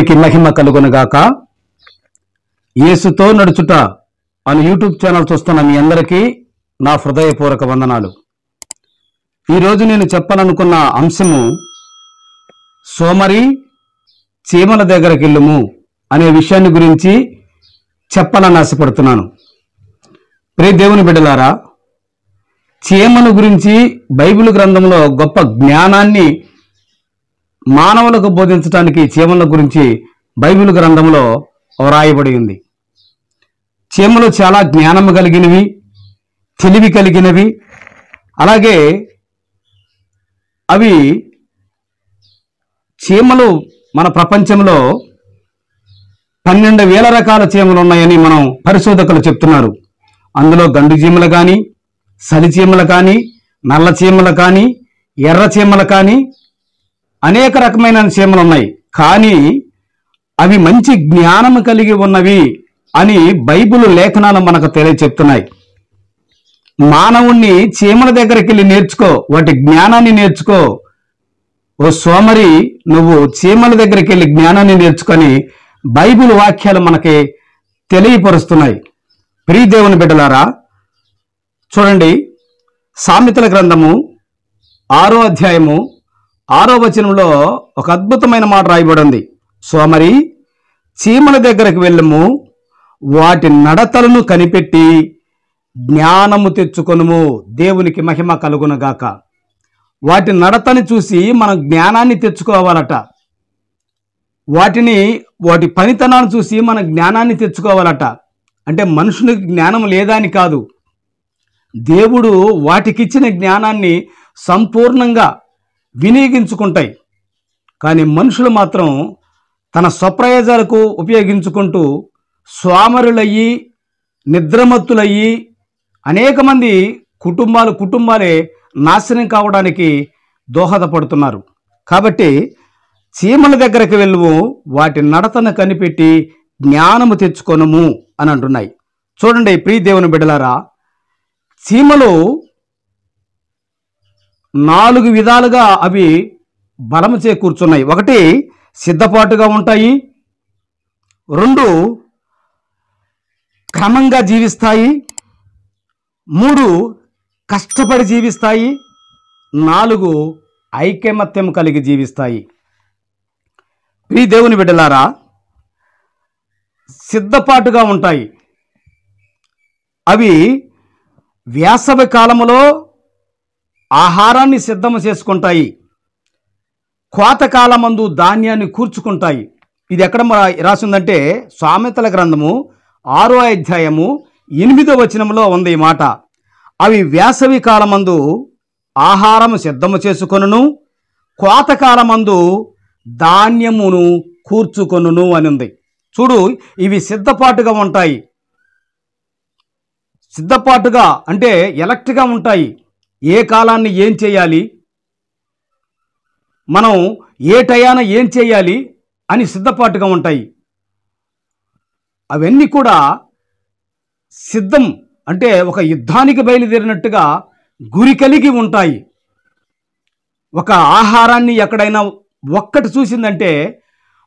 దేవునికి మహిమ కలుగునుగాక. యేసుతో నడుచుట అని యూట్యూబ్ ఛానల్ చూస్తున్న మీ అందరికీ నా హృదయపూర్వక వందనాలు. ఈరోజు నేను చెప్పాలనుకున్న అంశము సోమరి చీమల దగ్గరికి వెళ్ళుము అనే విషయాన్ని గురించి చెప్పాలని ఆశపడుతున్నాను. ప్రియ దేవుని బిడ్డలారా, చీమల గురించి బైబిల్ గ్రంథంలో గొప్ప జ్ఞానాన్ని మానవులకు బోధించడానికి చీమల గురించి బైబిల్ గ్రంథంలో వ్రాయబడి ఉంది. చీమలు చాలా జ్ఞానం కలిగినవి, తెలివి కలిగినవి. అలాగే అవి చీమలు మన ప్రపంచంలో 12,000 రకాల చీమలు ఉన్నాయని మనం పరిశోధకులు చెప్తున్నారు. అందులో గండు చీమలు కానీ, సలి చీమలు కానీ, నల్ల చీమలు కానీ, ఎర్ర చీమలు కానీ అనేక రకమైన చీమలు ఉన్నాయి. కానీ అవి మంచి జ్ఞానం కలిగి ఉన్నవి అని బైబిల్ లేఖనాలు మనకు తెలియచెప్తున్నాయి. మానవుణ్ణి చీమల దగ్గరికి వెళ్ళి నేర్చుకో, వాటి జ్ఞానాన్ని నేర్చుకో. ఓ సోమరి, నువ్వు చీమల దగ్గరికి వెళ్ళి జ్ఞానాన్ని నేర్చుకొని బైబిల్ వాక్యాలు మనకి తెలియపరుస్తున్నాయి. ప్రియ దేవుని బిడ్డలారా, చూడండి, సామెతల గ్రంథము 6వ అధ్యాయము 6వ వచనంలో ఒక అద్భుతమైన మాట రాయబడి ఉంది. సోమరి, చీమల దగ్గరకు వెళ్ళము, వాటి నడతలను కనిపెట్టి జ్ఞానము తెచ్చుకొనుము. దేవునికి మహిమ కలుగునుగాక. వాటి నడతని చూసి మనం జ్ఞానాన్ని తెచ్చుకోవాలట. వాటి పనితనాన్ని చూసి మన జ్ఞానాన్ని తెచ్చుకోవాలట. అంటే మనుషునికి జ్ఞానం లేదా అని కాదు, దేవుడు వాటికిచ్చిన జ్ఞానాన్ని సంపూర్ణంగా వినియోగించుకుంటాయి. కానీ మనుషులు మాత్రం తన స్వప్రయోజనాలకు ఉపయోగించుకుంటూ స్వామరులయ్యి, నిద్రమత్తులయ్యి అనేక మంది కుటుంబాలే నాశనం కావడానికి దోహదపడుతున్నారు. కాబట్టి చీమల దగ్గరికి వెళ్ళుము, వాటి నడతను కనిపెట్టి జ్ఞానము తెచ్చుకొనుము అని అంటున్నాయి. చూడండి ప్రియ దేవుని బిడ్డలారా, చీమలు 4 విధాలుగా అవి బలము చేకూర్చున్నాయి. 1, సిద్ధపాటుగా ఉంటాయి. 2, క్రమంగా జీవిస్తాయి. 3, కష్టపడి జీవిస్తాయి. 4, ఐకమత్యం కలిగి జీవిస్తాయి. ప్రియ దేవుని బిడ్డలారా, సిద్ధపాటుగా ఉంటాయి. అవి వేసవి కాలములో ఆహారాన్ని సిద్ధము చేసుకుంటాయి. కోతకాలమందు ధాన్యాన్ని కూర్చుకుంటాయి. ఇది ఎక్కడ రాసిందంటే సామెతల గ్రంథము 6వ అధ్యాయము 8వ వచనంలో ఉంది ఈ మాట. అవి వేసవి కాలమందు ఆహారము సిద్ధము చేసుకొనును, కోతకాలమందు ధాన్యమును కూర్చుకొనును అని ఉంది. చూడు, ఇవి సిద్ధపాటుగా ఉంటాయి. సిద్ధపాటుగా అంటే ఎలక్ట్గా ఉంటాయి. ఏ కాలాన్ని ఏం చేయాలి, మనం ఏ టయాన ఏం చేయాలి అని సిద్ధపాటుగా ఉంటాయి. అవన్నీ కూడా సిద్ధం అంటే ఒక యుద్ధానికి బయలుదేరినట్టుగా గురి కలిగి ఉంటాయి. ఒక ఆహారాన్ని ఎక్కడైనా ఒక్కటి చూసిందంటే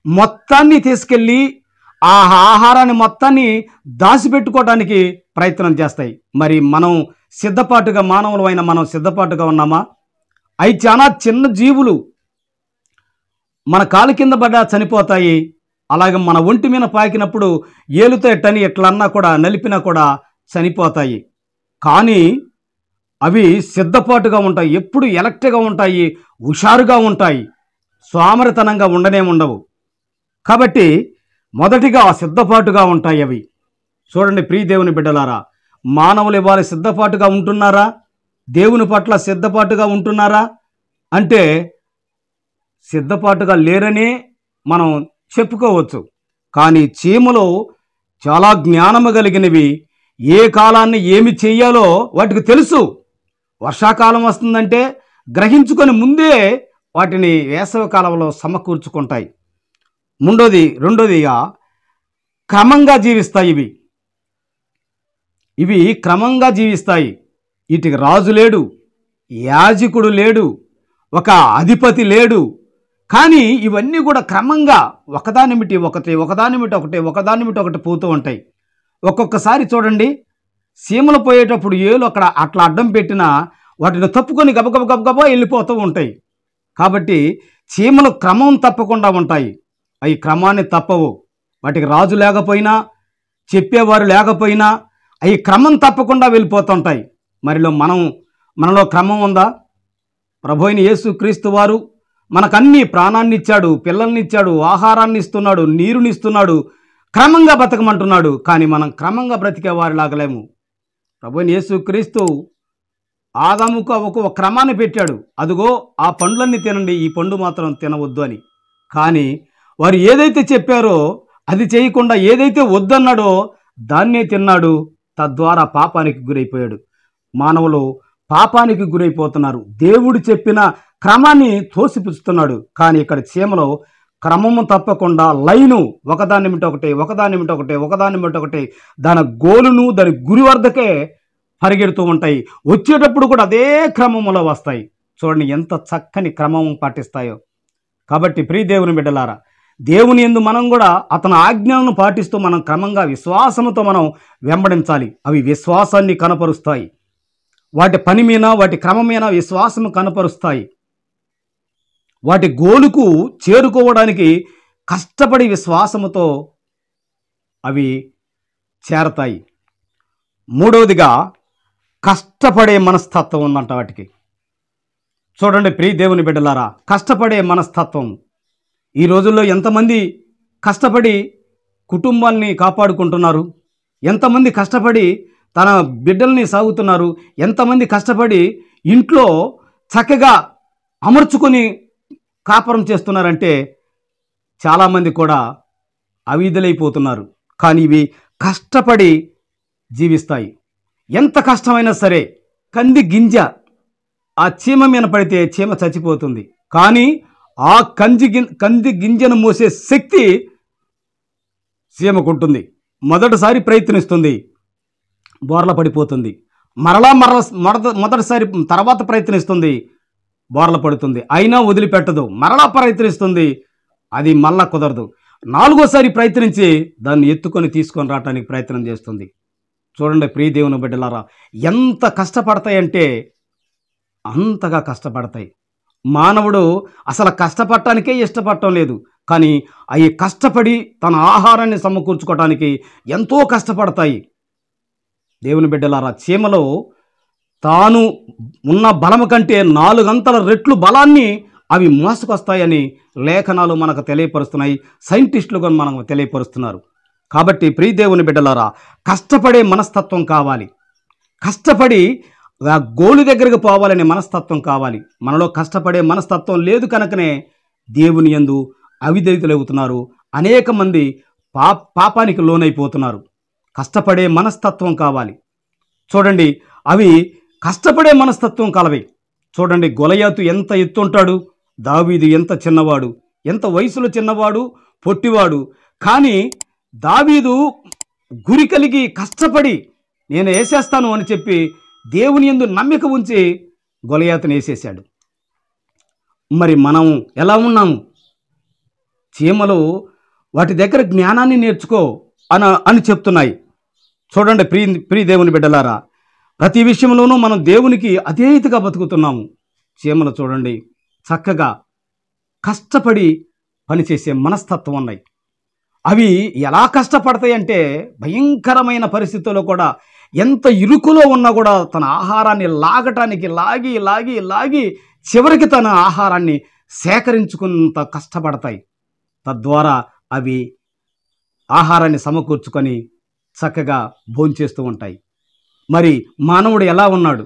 మొత్తాన్ని తీసుకెళ్ళి ఆ ఆహారాన్ని మొత్తాన్ని దాచిపెట్టుకోవడానికి ప్రయత్నం చేస్తాయి. మరి మనం సిద్ధపాటుగా, మానవులమైన మనం సిద్ధపాటుగా ఉన్నామా? అవి చాలా చిన్న జీవులు, మన కాలు కింద పడ్డా చనిపోతాయి. అలాగే మన ఒంటి మీద పాకినప్పుడు ఏలుతో ఎట్టని ఎట్లన్నా కూడా నలిపినా కూడా చనిపోతాయి. కానీ అవి సిద్ధపాటుగా ఉంటాయి, ఎప్పుడు ఎలక్ట్గా ఉంటాయి, హుషారుగా ఉంటాయి, సోమరితనంగా ఉండవు. కాబట్టి మొదటిగా సిద్ధపాటుగా ఉంటాయి అవి. చూడండి ప్రియ దేవుని బిడ్డలారా, మానవులు ఇవాళ సిద్ధపాటుగా ఉంటున్నారా? దేవుని పట్ల సిద్ధపాటుగా ఉంటున్నారా అంటే సిద్ధపాటుగా లేరనే మనం చెప్పుకోవచ్చు. కానీ చీమలు చాలా జ్ఞానము కలిగినవి. ఏ కాలాన్ని ఏమి చెయ్యాలో వాటికి తెలుసు. వర్షాకాలం వస్తుందంటే గ్రహించుకొని ముందే వాటిని వేసవి కాలంలో సమకూర్చుకుంటాయి. రెండోదిగా క్రమంగా జీవిస్తాయి. ఇవి క్రమంగా జీవిస్తాయి. వీటికి రాజు లేడు, యాజకుడు లేడు, ఒక అధిపతి లేడు. కానీ ఇవన్నీ కూడా క్రమంగా ఒకదానిమిటి ఒకటి ఒకదానిమిటి ఒకటి ఒకదానిమిటి ఒకటి పోతూ ఉంటాయి. ఒక్కొక్కసారి చూడండి, సీమలు పోయేటప్పుడు ఏలు అట్లా అడ్డం పెట్టినా వాటిని తప్పుకొని గబగబ గబగబా వెళ్ళిపోతూ ఉంటాయి. కాబట్టి చీమలు క్రమం తప్పకుండా ఉంటాయి. అవి క్రమాన్ని తప్పవు. వాటికి రాజు లేకపోయినా, చెప్పేవారు లేకపోయినా అవి క్రమం తప్పకుండా వెళ్ళిపోతుంటాయి. మనలో క్రమం ఉందా? ప్రభువైన యేసుక్రీస్తు వారు మనకన్నీ ప్రాణాన్ని ఇచ్చాడు, పిల్లల్ని ఇచ్చాడు, ఆహారాన్ని ఇస్తున్నాడు, నీరుని ఇస్తున్నాడు, క్రమంగా బ్రతకమంటున్నాడు. కానీ మనం క్రమంగా బ్రతికే వారిలాగలేము. ప్రభువైన యేసుక్రీస్తు ఆదాముకు ఒక క్రమాన్ని పెట్టాడు. అదిగో ఆ పండ్లన్నీ తినండి, ఈ పండు మాత్రం తినవద్దు అని. కానీ వారు ఏదైతే చెప్పారో అది చేయకుండా ఏదైతే వద్దన్నాడో దాన్నే తిన్నాడు. తద్వారా పాపానికి గురైపోయాడు. మానవులు పాపానికి గురైపోతున్నారు. దేవుడు చెప్పిన క్రమాన్ని తోసిపుచ్చుతున్నాడు. కానీ ఇక్కడ చీమలో క్రమము తప్పకుండా లైను ఒకదానిమిటి ఒకటి దాని గోలును దాని గురి వద్దకే పరిగెడుతూ ఉంటాయి. వచ్చేటప్పుడు కూడా అదే క్రమములో వస్తాయి. చూడండి ఎంత చక్కని క్రమం పాటిస్తాయో. కాబట్టి ప్రియ దేవుని బిడ్డలారా, దేవుని యందు మనం కూడా అతని ఆజ్ఞలను పాటిస్తూ మనం క్రమంగా విశ్వాసముతో మనం వెంబడించాలి. అవి విశ్వాసాన్ని కనపరుస్తాయి. వాటి పని మీద, వాటి క్రమమైన విశ్వాసము కనపరుస్తాయి. వాటి గోలుకు చేరుకోవడానికి కష్టపడి విశ్వాసముతో అవి చేరతాయి. మూడవదిగా కష్టపడే మనస్తత్వం ఉందంట వాటికి. చూడండి ప్రియ దేవుని బిడ్డలారా, కష్టపడే మనస్తత్వం. ఈ రోజుల్లో ఎంతమంది కష్టపడి కుటుంబాన్ని కాపాడుకుంటున్నారు, ఎంతమంది కష్టపడి తన బిడ్డల్ని సాగుతున్నారు, ఎంతమంది కష్టపడి ఇంట్లో చక్కగా అమర్చుకొని కాపురం చేస్తున్నారంటే చాలామంది కూడా అవిధులైపోతున్నారు. కానీ ఇవి కష్టపడి జీవిస్తాయి. ఎంత కష్టమైనా సరే, కంది గింజ ఆ చీమ మీద పడితే చీమ చచ్చిపోతుంది. కానీ ఆ కంది గింజను మోసే శక్తి చీమకుంటుంది. మొదటిసారి ప్రయత్నిస్తుంది, బోర్ల పడిపోతుంది. మొదటిసారి తర్వాత ప్రయత్నిస్తుంది, బోర్ల పడుతుంది. అయినా వదిలిపెట్టదు, మరలా ప్రయత్నిస్తుంది, అది మళ్ళా కుదరదు. నాలుగోసారి ప్రయత్నించి దాన్ని ఎత్తుకొని తీసుకొని రావడానికి ప్రయత్నం చేస్తుంది. చూడండి ప్రియ దేవుని బిడ్డలారా, ఎంత కష్టపడతాయంటే అంతగా కష్టపడతాయి. మానవుడు అసలు కష్టపడటానికే ఇష్టపడటం లేదు. కానీ అవి కష్టపడి తన ఆహారాన్ని సమకూర్చుకోవడానికి ఎంతో కష్టపడతాయి. దేవుని బిడ్డలారా, చీమలో తాను ఉన్న బలము కంటే 4 రెట్లు బలాన్ని అవి మోసుకొస్తాయని లేఖనాలు మనకు తెలియపరుస్తున్నాయి. సైంటిస్టులు కూడా మనకు తెలియపరుస్తున్నారు. కాబట్టి ప్రియ దేవుని బిడ్డలారా, కష్టపడే మనస్తత్వం కావాలి. కష్టపడి ఆ గోలు దగ్గరకు పోవాలనే మనస్తత్వం కావాలి. మనలో కష్టపడే మనస్తత్వం లేదు కనుకనే దేవుని యందు అవిధేయులవుతున్నారు. అనేక మంది పాపానికి లోనైపోతున్నారు. కష్టపడే మనస్తత్వం కావాలి. చూడండి, అవి కష్టపడే మనస్తత్వం కలవి. చూడండి, గొలయాతు ఎంత ఎత్తుంటాడు, దావీదు ఎంత చిన్నవాడు, ఎంత వయసులో చిన్నవాడు, పొట్టివాడు. కానీ దావీదు గురి కలిగి కష్టపడి నేను వేసేస్తాను అని చెప్పి దేవుని యందు నమ్మిక ఉంచి గొలయాతుని వేసేశాడు. మరి మనం ఎలా ఉన్నాము? చీమలు వాటి దగ్గర జ్ఞానాన్ని నేర్చుకో అని చెప్తున్నాయి. చూడండి ప్రియ దేవుని బిడ్డలారా, ప్రతి విషయంలోనూ మనం దేవునికి అధేయతగా బతుకుతున్నాము. చీమలు చూడండి చక్కగా కష్టపడి పనిచేసే మనస్తత్వం ఉన్నాయి. అవి ఎలా కష్టపడతాయంటే భయంకరమైన పరిస్థితుల్లో కూడా, ఎంత ఇరుకులో ఉన్నా కూడా తన ఆహారాన్ని లాగటానికి లాగి లాగి లాగి చివరికి తన ఆహారాన్ని సేకరించుకున్నంత కష్టపడతాయి. తద్వారా అవి ఆహారాన్ని సమకూర్చుకొని చక్కగా భోంచేస్తూ ఉంటాయి. మరి మానవుడు ఎలా ఉన్నాడు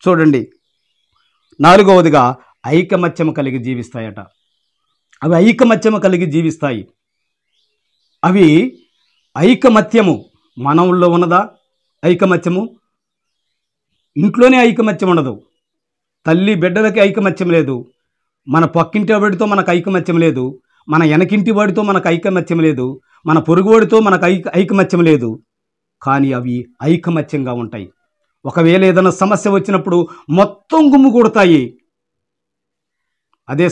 చూడండి. 4వదిగా ఐకమత్యము కలిగి జీవిస్తాయట. అవి ఐకమత్యము కలిగి జీవిస్తాయి. అవి ఐకమత్యము మానవుల్లో ఉన్నదా? ఐకమత్యము ఇంట్లోనే ఐకమత్యం ఉండదు. తల్లి బిడ్డలకి ఐకమత్యం లేదు. మన పక్కింటి వాడితో మనకు ఐకమత్యం లేదు. మన వెనకింటి వాడితో మనకు ఐకమత్యం లేదు. మన పొరుగువాడితో మనకు ఐకమత్యం లేదు. కానీ అవి ఐకమత్యంగా ఉంటాయి. ఒకవేళ ఏదైనా సమస్య వచ్చినప్పుడు మొత్తం గుమ్ము కొడతాయి. అదే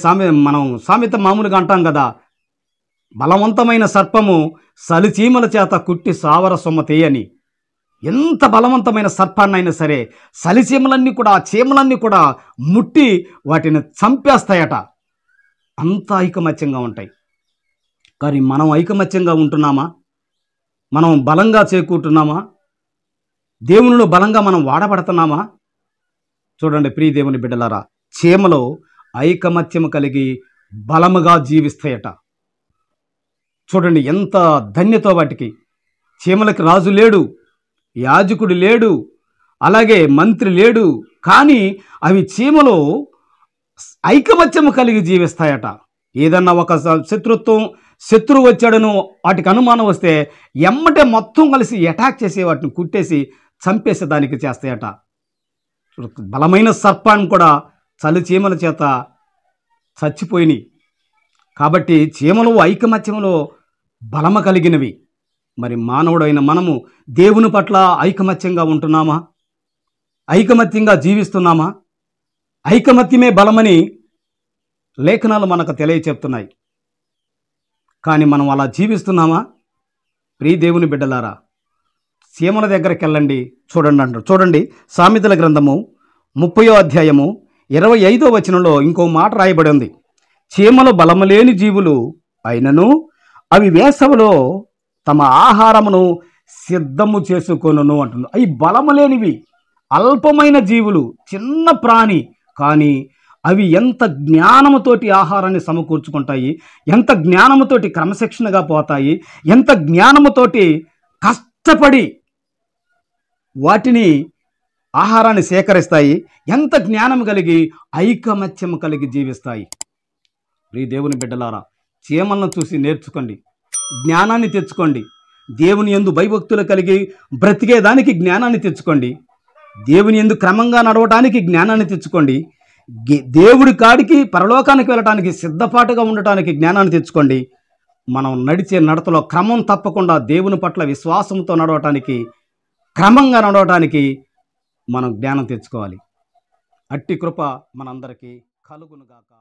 మనం సామెత మామూలుగా అంటాం కదా, బలవంతమైన సర్పము సలిచీమల చేత కుట్టి సావర సొమ్మతే అని. ఎంత బలవంతమైన సర్పాన్నైనా సరే సలిచీమలన్నీ కూడా, ఆ చీమలన్నీ కూడా ముట్టి వాటిని చంపేస్తాయట. అంత ఐకమత్యంగా ఉంటాయి. కానీ మనం ఐకమత్యంగా ఉంటున్నామా? మనం బలంగా చేకూరుతున్నామా? దేవునిలో బలంగా మనం వాడబడుతున్నామా? చూడండి ప్రియ దేవుని బిడ్డలారా, చీమలో ఐకమత్యము కలిగి బలముగా జీవిస్తాయట. చూడండి ఎంత ధన్యతో వాటికి. చీమలకి రాజు లేడు, యాజకుడు లేడు, అలాగే మంత్రి లేడు, కానీ అవి చీమలో ఐకమత్యము కలిగి జీవిస్తాయట. ఏదన్నా ఒక శత్రువు వచ్చాడను వాటికి అనుమానం వస్తే ఎమ్మటే మొత్తం కలిసి అటాక్ చేసి వాటిని కుట్టేసి చంపేసే దానికి చేస్తాయట. బలమైన సర్పాన్ని కూడా చలి చీమల చేత చచ్చిపోయినాయి. కాబట్టి చీమలు ఐకమత్యంలో బలము కలిగినవి. మరి మానవుడైన మనము దేవుని పట్ల ఐకమత్యంగా ఉంటున్నామా? ఐకమత్యంగా జీవిస్తున్నామా? ఐకమత్యమే బలమని లేఖనాలు మనకు తెలియచెప్తున్నాయి. కానీ మనం అలా జీవిస్తున్నామా? ప్రియ దేవుని బిడ్డలారా, చీమల దగ్గరికి వెళ్ళండి, చూడండి అంటారు. చూడండి సామెతల గ్రంథము 30వ అధ్యాయము 25వ వచనంలో ఇంకో మాట రాయబడి ఉంది. చీమలు బలము లేని జీవులు అయినను అవి వేసవిలో తమ ఆహారమును సిద్ధము చేసుకొనును అంటుంది. అవి బలము లేనివి, అల్పమైన జీవులు, చిన్న ప్రాణి, కానీ అవి ఎంత జ్ఞానముతోటి ఆహారాన్ని సమకూర్చుకుంటాయి, ఎంత జ్ఞానముతోటి క్రమశిక్షణగా పోతాయి, ఎంత జ్ఞానముతోటి కష్టపడి వాటిని ఆహారాన్ని సేకరిస్తాయి, ఎంత జ్ఞానం కలిగి ఐకమత్యము కలిగి జీవిస్తాయి. ప్రియ దేవుని బిడ్డలారా, చీమలను చూసి నేర్చుకోండి, జ్ఞానాన్ని తెచ్చుకోండి. దేవుని యందు భయభక్తులు కలిగి బ్రతికేదానికి జ్ఞానాన్ని తెచ్చుకోండి. దేవుని యందు క్రమంగా నడవటానికి జ్ఞానాన్ని తెచ్చుకోండి. దేవుడి కాడికి పరలోకానికి వెళ్ళటానికి సిద్ధపాటుగా ఉండటానికి జ్ఞానాన్ని తెచ్చుకోండి. మనం నడిచే నడతలో క్రమం తప్పకుండా దేవుని పట్ల విశ్వాసంతో నడవటానికి, క్రమంగా నడవటానికి మనం జ్ఞానం తెచ్చుకోవాలి. అట్టి కృప మనందరికీ కలుగునుగాక.